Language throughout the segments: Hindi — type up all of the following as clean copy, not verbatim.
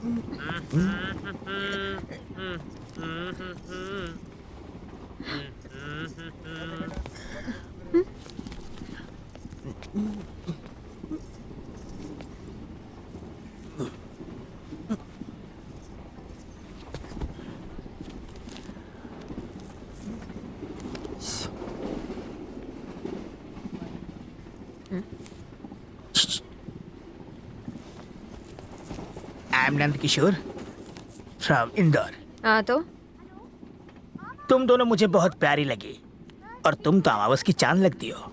I am Nand Kishore from Indore. हाँ तो तुम दोनों मुझे बहुत प्यारी लगी और तुम तो अमावस की चांद लगती हो।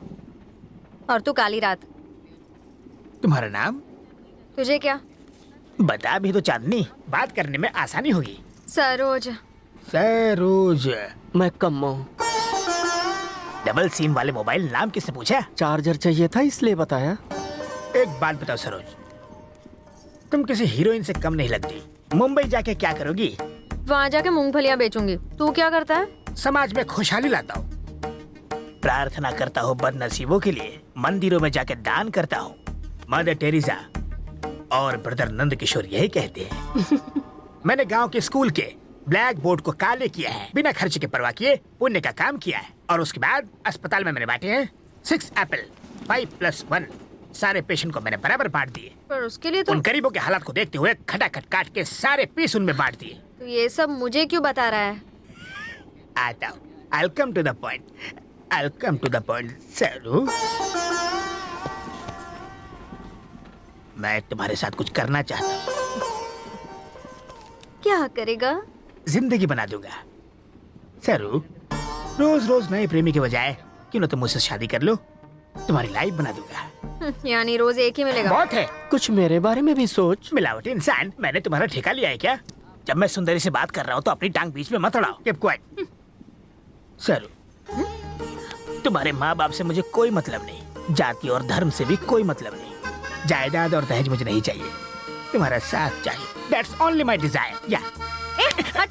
और तू काली रात। तुम्हारा नाम? तुझे क्या? बता भी तो चांदनी, बात करने में आसानी होगी। सरोज। सरोज। मैं कम्मो। डबल सिम वाले मोबाइल नाम किसने पूछा? चार्जर चाहिए था इसलिए बताया। एक बात बताओ सरोज, तुम किसी हीरोइन से कम नहीं लगती। मुंबई जाके क्या करोगी? वहाँ जाके मूंगफलियाँ बेचूंगी। तू क्या करता है? समाज में खुशहाली लाता हूँ, प्रार्थना करता हूँ बदनसीबों के लिए, मंदिरों में जाके दान करता हूँ। मदर टेरेसा और ब्रदर नंद किशोर यही कहते हैं। मैंने गांव के स्कूल के ब्लैक बोर्ड को काले किया है, बिना खर्च के परवाह किए पुण्य का काम किया है। और उसके बाद अस्पताल में मैंने बांटे हैं 6 एप्पल 5+1। सारे पेशेंट को मैंने बराबर बांट दिए। पर उसके लिए तो उन गरीबों के हालात को देखते हुए खटाखट काट के सारे पीस उनमें बांट दिए। तू ये सब मुझे क्यों बता रहा है? आता हूँ, I'll come to the point. I'll come to the point, सरू। मैं तुम्हारे साथ कुछ करना चाहता हूँ। क्या करेगा? जिंदगी बना दूंगा। सरू, रोज रोज नए प्रेमी के बजाय क्यों ना तुम मुझसे शादी कर लो, तुम्हारी लाइफ बना दूंगा। यानी रोज एक ही मिलेगा? बहुत है। कुछ मेरे बारे में भी सोच। मिलावटी इंसान, मैंने तुम्हारा ठेका लिया है क्या? जब मैं सुंदरी से बात कर रहा हूँ तो अपनी टांग बीच में मत अड़ाओ। Keep quiet। सरू, तुम्हारे माँ बाप से मुझे कोई मतलब नहीं, जाति और धर्म से भी कोई मतलब नहीं, जायदाद और दहेज मुझे नहीं चाहिए, तुम्हारा साथ चाहिए। That's only my desire। या हट।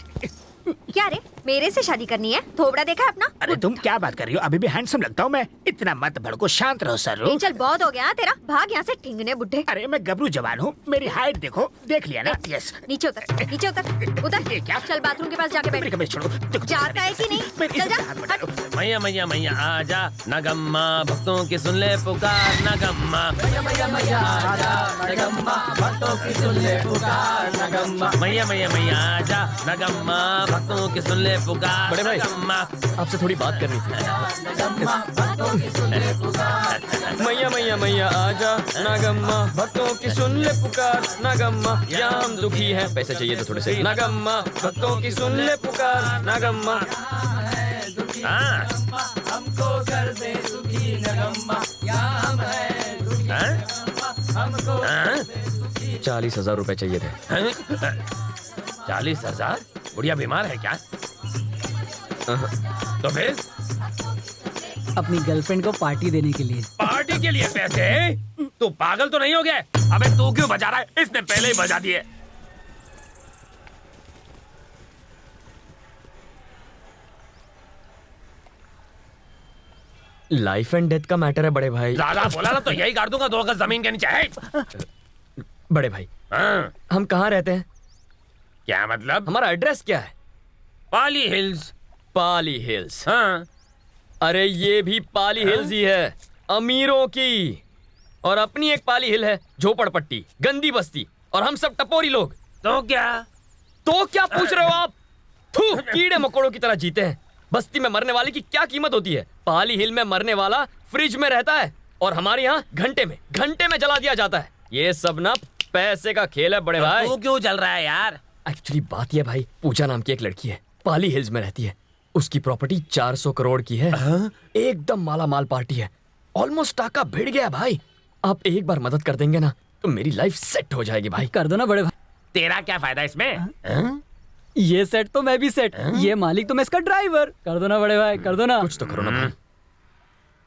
क्या रे, मेरे से शादी करनी है? थोबड़ा देखा है अपना? अरे तुम क्या बात कर रही हो? अभी भी हैंडसम लगता हूँ मैं। इतना मत भड़को, शांत रहो सरू। चल बहुत हो गया तेरा, भाग यहाँ से टिंगने बुड्ढे। अरे मैं गबरू जवान हूँ, मेरी हाइट देखो, देख लिया ना? यस। नीचे उतर, नीचे उतर, उतर। ये क्या? चल बाथरूम के पास जाके बैठ। मेरी कमीज छोड़ो। देखो, जाता है कि नहीं? मेरी चल जा, हाथ बटा लो। मैया मैया मैया आजा, नगम्मा भक्तों की सुन ले पुकार, नगम्मा मैया मैया मैया आजा, नगम्मा भक्तों की सुन ले पुकार, नगम्मा मैया मैया मैया आजा, नगम्मा भक्तों की सुन ले पुकार। बड़े भाई, नगम्मा आपसे थोड़ी बात करनी थी। नगम्मा भक्तों की सुन ले पुकार। मैया मैया मैया आजा, नागम्मा भक्तों की सुन ले पुकार, नागम्मा या हम दुखी हैं। पैसे चाहिए तो थोड़े से। नागम्मा भक्तों की सुन ले पुकार, नागम्मा। हाँ हमको कर दे सुखी, नगम्मा या हम है दुखी, हमको 40,000 रुपए चाहिए थे। 40,000? बुढ़िया बीमार है क्या? तो फिर अपनी गर्लफ्रेंड को पार्टी देने के लिए। पार्टी के लिए पैसे? तू पागल तो नहीं हो गया? अबे तू क्यों बजा रहा है? इसने पहले ही बजा दिए। लाइफ एंड डेथ का मैटर है बड़े भाई। ज्यादा बोला ना तो यही काट दूंगा 2 गज जमीन के नीचे है। बड़े भाई, हाँ, हम कहाँ रहते हैं? क्या मतलब? हमारा एड्रेस क्या है? पाली हिल्स। पाली हिल्स। हाँ अरे ये भी पाली हिल्स ही है, अमीरों की। और अपनी एक पाली हिल है, झोपड़पट्टी, गंदी बस्ती, और हम सब टपोरी लोग। तो क्या? तो क्या पूछ रहे हो आप? थू, कीड़े मकोड़ों की तरह जीते हैं। बस्ती में मरने वाले की क्या कीमत होती है? पाली हिल में मरने वाला फ्रिज में रहता है और हमारे यहाँ घंटे में जला दिया जाता है। ये सब ना पैसे का खेल है बड़े भाई। तू क्यों चल रहा है यार? एक्चुअली बात यह भाई, पूजा नाम की एक लड़की है, पाली हिल्स में रहती है। उसकी प्रॉपर्टी 400 करोड़ की है। एकदम माला माल पार्टी है। ऑलमोस्ट टाका भिड़ गया भाई। आप एक बार मदद कर देंगे ना तो मेरी लाइफ सेट हो जाएगी भाई। कर दो ना बड़े भाई। तेरा क्या फायदा इसमें? ये सेट तो मैं भी सेट, ये मालिक तो मैं इसका ड्राइवर। कर दो ना बड़े भाई, कर दो ना। कुछ तो करो ना भाई।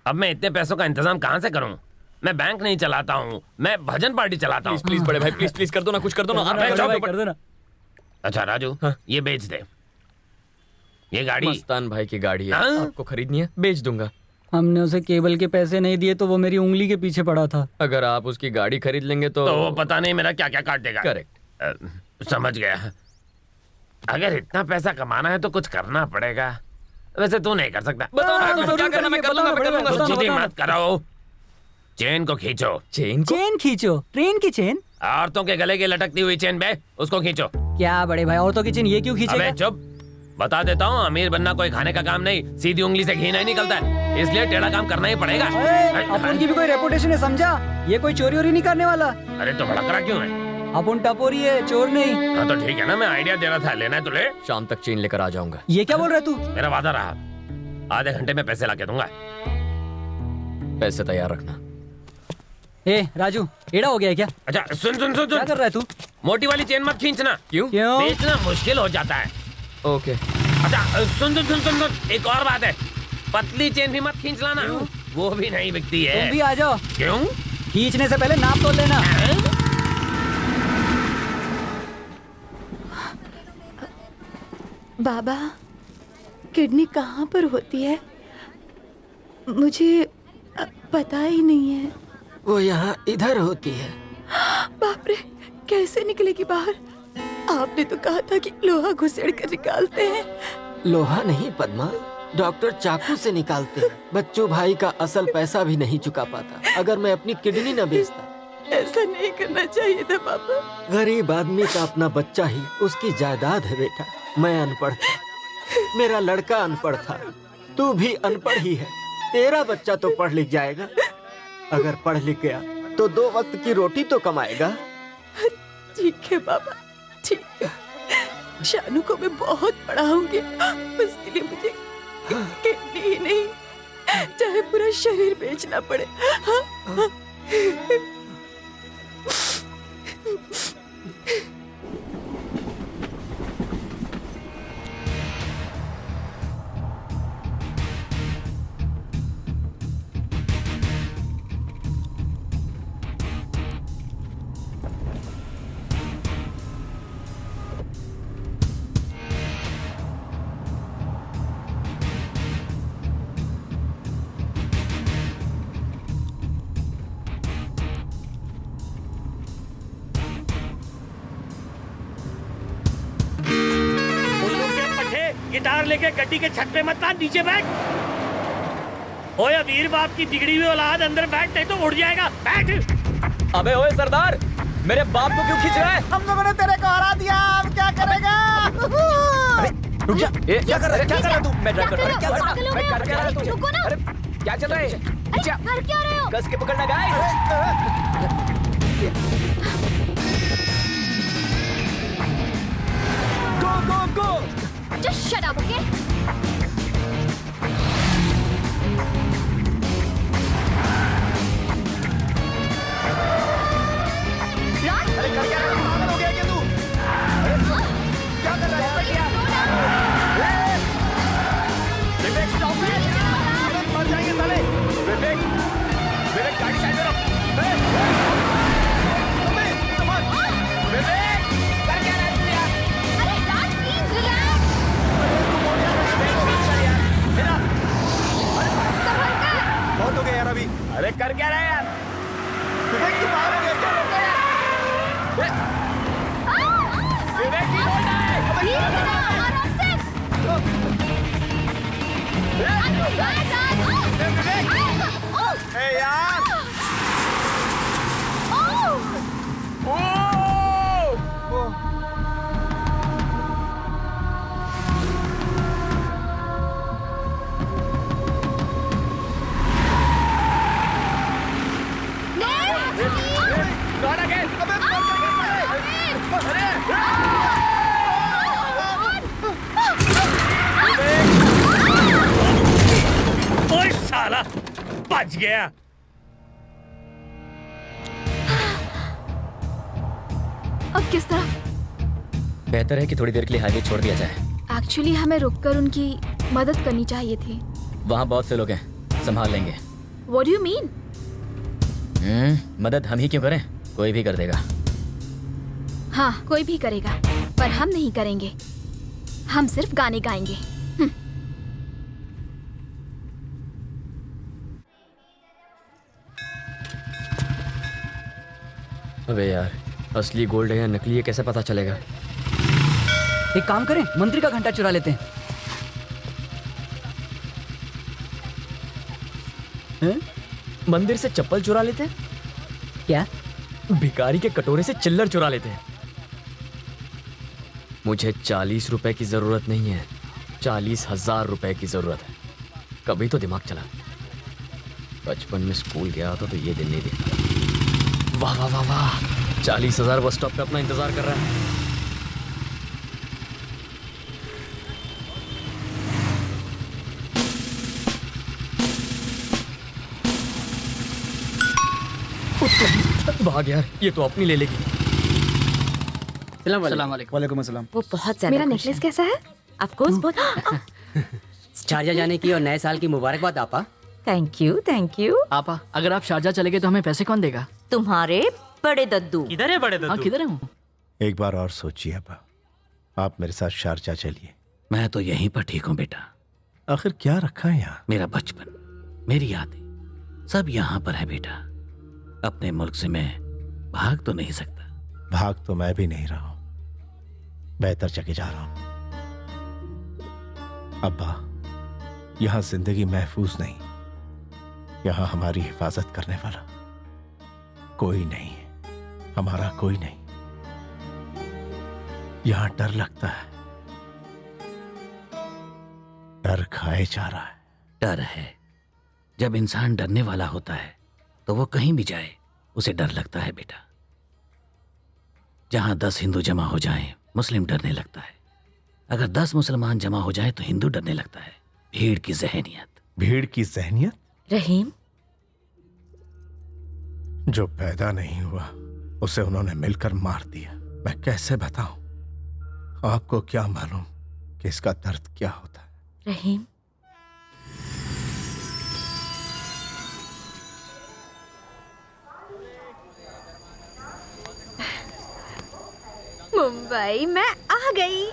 अब मैं इतने पैसों का इंतजाम कहाँ से करूँ? मैं बैंक नहीं चलाता हूँ, मैं भजन पार्टी चलाता हूँ। प्लीज बड़े भाई, प्लीज कर दो ना, कुछ कर दो ना। आप बड़े बैठ जाओ भाई, ऊपर। कर दो ना। अच्छा राजू, हाँ। ये बेच दे। ये गाड़ी मस्तान भाई की गाड़ी है। हाँ? आपको खरीदनी है? बेच दूंगा। हमने उसे केबल के पैसे नहीं दिए तो वो मेरी उंगली के पीछे पड़ा था। अगर आप उसकी गाड़ी खरीद लेंगे तो वो पता नहीं मेरा क्या क्या काट देगा। करेक्ट। समझ गया। अगर इतना पैसा कमाना है तो कुछ करना पड़ेगा। वैसे तू नहीं कर सकता। बताओ ना दोस्तों, क्या करना, मैं कर लूंगा, मैं कर लूंगा। तो जिद्दी मत कराओ। चेन को खींचो। चेन को? चेन खींचो? ट्रेन की चेन? औरतों के गले की लटकती हुई चेन बे, उसको खींचो। क्या बड़े भाई, औरतों की चेन ये क्यों खींचेगा? अबे चुप। बता देता हूँ, अमीर बनना कोई खाने का काम नहीं, सीधी उंगली से घी नहीं निकलता है, इसलिए टेढ़ा काम करना ही पड़ेगा। अपन की भी कोई रेपुटेशन है, समझा? ये कोई चोरी वोरी नहीं करने वाला। अरे तो भड़क रहा क्यों है? अपन टपोरी है, चोर नहीं। हाँ तो ठीक है ना, मैं आइडिया दे रहा था, लेना है तो ले। शाम तक चेन लेकर आ जाऊंगा। ये क्या बोल रहा है तू? मेरा वादा रहा, आधे घंटे में पैसे लाके दूंगा। पैसे तैयार रखना। ए राजू, एड़ा हो गया है क्या? अच्छा सुन सुन सुन क्या सुन, कर रहा है तू? मोटी वाली चेन मत खींचना। क्यों? क्यों? बेचना मुश्किल हो जाता है। ओके। अच्छा सुन सुन सुन सुन सुन, एक और बात है, पतली चेन भी मत खींच लाना, वो भी नहीं बिकती है। तुम भी आ जाओ। क्यों? खींचने से पहले नाप तोल लेना। बाबा, किडनी कहाँ पर होती है? मुझे पता ही नहीं है। वो यहाँ इधर होती है। बाप रे, कैसे निकलेगी बाहर? आपने तो कहा था कि लोहा घुसेड़ कर निकालते हैं। लोहा नहीं पद्मा, डॉक्टर चाकू से निकालते हैं। बच्चू भाई का असल पैसा भी नहीं चुका पाता। अगर मैं अपनी किडनी न बेचता। ऐसा नहीं करना चाहिए था पापा। गरीब आदमी का अपना बच्चा ही उसकी जायदाद है बेटा। मैं अनपढ़ था, मेरा लड़का अनपढ़ था, तू भी अनपढ़ ही है। तेरा बच्चा तो पढ़ लिख जाएगा। अगर पढ़ लिख गया तो 2 वक्त की रोटी तो कमाएगा। ठीक है बाबा, ठीक है। शानू को मैं बहुत पढ़ाऊंगी, उसके लिए मुझे किडनी ही नहीं, चाहे पूरा शरीर बेचना पड़े। हाँ? गिटार लेके गड्डी के छत पे मत आ, नीचे बैठ। ओए वीर बाप की बिगड़ी हुई औलाद, अंदर बैठ नहीं तो उड़ जाएगा। बैठ। अबे ओए सरदार, मेरे बाप को क्यों खींच रहा है? हम लोगों ने तेरे को हरा दिया, अब क्या करेगा? रुक जा। क्या कर रहा है? क्या कर रहा है तू? मैं ड्राइव कर रहा हूँ। क्या कर रहा है? मैं कर क्या रहा हूँ? रुको ना। अरे क्या चल रहा है? क्या कर क्या रहे हो? कस के पकड़ना गाइस। गो गो गो। Just shut up, okay? Run! अरे कर क्या रहा है? पागल हो गया क्या तू? क्या कर रहा है? विवेक स्टॉप इट। मर जाएंगे साले। विवेक, विवेक गाड़ी साइड में रख। विवेक, कर क्या रहा है तू यार? अरे run, please, relax. बहुत हो गया यार अभी। अरे कर क्या रहा है यार? विवेक तू पागल हो गया क्या? विवेक की रोड है। Please, आराम से. ए यार। Not again. अबे मर जाएंगे साले। ओए साला, बच गया। अब किस तरफ? बेहतर है कि थोड़ी देर के लिए हाईवे छोड़ दिया जाए। एक्चुअली हमें रुककर उनकी मदद करनी चाहिए थी। वहाँ बहुत से लोग हैं, संभाल लेंगे। What do you mean? मदद हम ही क्यों करें? कोई भी कर देगा। हाँ, कोई भी करेगा, पर हम नहीं करेंगे। हम सिर्फ गाने गाएंगे। अबे यार, असली गोल्ड है या नकली है कैसे पता चलेगा? एक काम करें, मंत्री का घंटा चुरा लेते हैं। मंदिर से चप्पल चुरा लेते हैं? क्या? भिखारी के कटोरे से चिल्लर चुरा लेते हैं। मुझे 40 रुपए की जरूरत नहीं है, 40,000 रुपए की जरूरत है। कभी तो दिमाग चला। बचपन में स्कूल गया होता तो ये दिन नहीं देखा। वाह वाह वाह वाह, 40,000 बस स्टॉप पे अपना इंतजार कर रहा है। भाग यार, ये तो अपनी ले लेगी। वालेकुम अस्सलाम। वो बहुत ज्यादा मेरा नेकलेस कैसा है? ऑफ कोर्स बहुत। शारजा जाने की और नए साल की मुबारकबाद आपा। Thank you thank you. आपा, अगर आप शारजा चले गए तो हमें पैसे कौन देगा? तुम्हारे बड़े दद्दू। किधर है बड़े हाँ, दद्दू? किधर है वो? एक बार और सोचिए अब्बा, आप मेरे साथ शारजा चलिए। मैं तो यहीं पर ठीक हूँ बेटा। आखिर क्या रखा है यहाँ? मेरा बचपन, मेरी यादें सब यहाँ पर है बेटा। अपने मुल्क से मैं भाग तो नहीं सकता। भाग तो मैं भी नहीं रहा हूं, बेहतर जगह जा रहा हूं। अब्बा, यहां जिंदगी महफूज नहीं, यहां हमारी हिफाजत करने वाला कोई नहीं है, हमारा कोई नहीं। यहां डर लगता है, डर खाए जा रहा है। डर है, जब इंसान डरने वाला होता है तो वो कहीं भी जाए उसे डर लगता है बेटा। जहां 10 हिंदू जमा हो जाएं, मुस्लिम डरने लगता है। अगर 10 मुसलमान जमा हो जाए तो हिंदू डरने लगता है। भीड़ की जहनियत। भीड़ की जहनियत? रहीम, जो पैदा नहीं हुआ उसे उन्होंने मिलकर मार दिया। मैं कैसे बताऊं? आपको क्या मालूम कि इसका दर्द क्या होता है? रहीम, मुंबई मैं आ गई।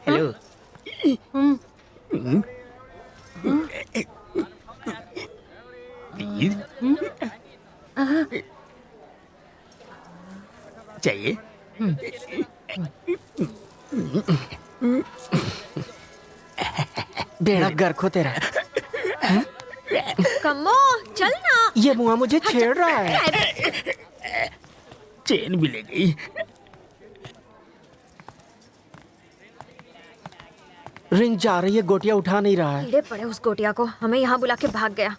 हेलो। चाहिए? बेड़ा गर्क हो तेरा। कमो चल ना। ये मुआ मुझे छेड़ रहा है। चेन भी ले गई। रिंग जा रही है, गोटियां उठा नहीं रहा है। कीड़े पड़े उस गोटिया को, हमें यहाँ बुला के भाग गया।